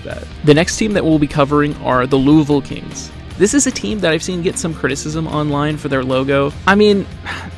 that. The next team that we'll be covering are the Louisville Kings. This is a team that I've seen get some criticism online for their logo. I mean,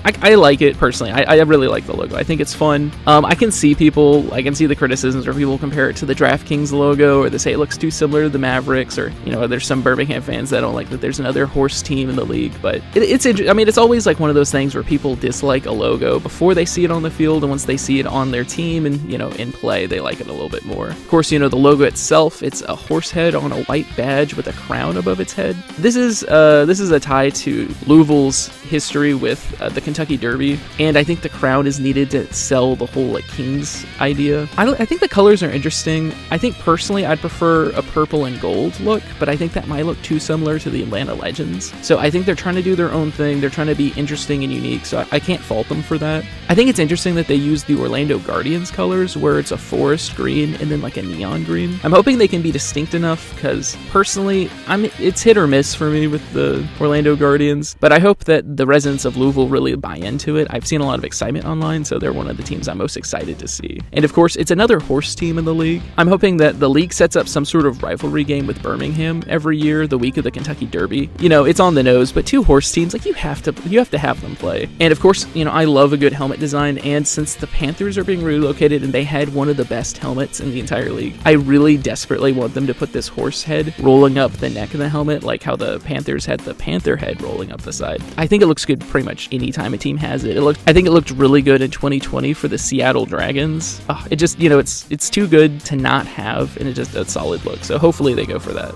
I like it personally. I really like the logo. I think it's fun. I can see the criticisms where people compare it to the DraftKings logo, or they say it looks too similar to the Mavericks, or, you know, there's some Birmingham fans that don't like that there's another horse team in the league. But it's always like one of those things where people dislike a logo before they see it on the field, and once they see it on their team and, you know, in play, they like it a little bit more. Of course, you know, the logo itself, it's a horse head on a white badge with a crown above its head. This is a tie to Louisville's history with the Kentucky Derby, and I think the crown is needed to sell the whole like Kings idea. I think the colors are interesting. I think personally I'd prefer a purple and gold look, but I think that might look too similar to the Atlanta Legends. So I think they're trying to do their own thing. They're trying to be interesting and unique, so I can't fault them for that. I think it's interesting that they use the Orlando Guardians colors, where it's a forest green and then like a neon green. I'm hoping they can be distinct enough, because personally it's hit or miss for me with the Orlando Guardians, but I hope that the residents of Louisville really buy into it. I've seen a lot of excitement online, so they're one of the teams I'm most excited to see. And of course, it's another horse team in the league. I'm hoping that the league sets up some sort of rivalry game with Birmingham every year, the week of the Kentucky Derby. You know, it's on the nose, but two horse teams, like, you have to have them play. And of course, you know, I love a good helmet design, and since the Panthers are being relocated and they had one of the best helmets in the entire league, I really desperately want them to put this horse head rolling up the neck of the helmet, like how the Panthers had the panther head rolling up the side. I think it looks good pretty much any time a team has it. I think it looked really good in 2020 for the Seattle Dragons. It just, you know, it's too good to not have, and it's just a solid look. So hopefully they go for that.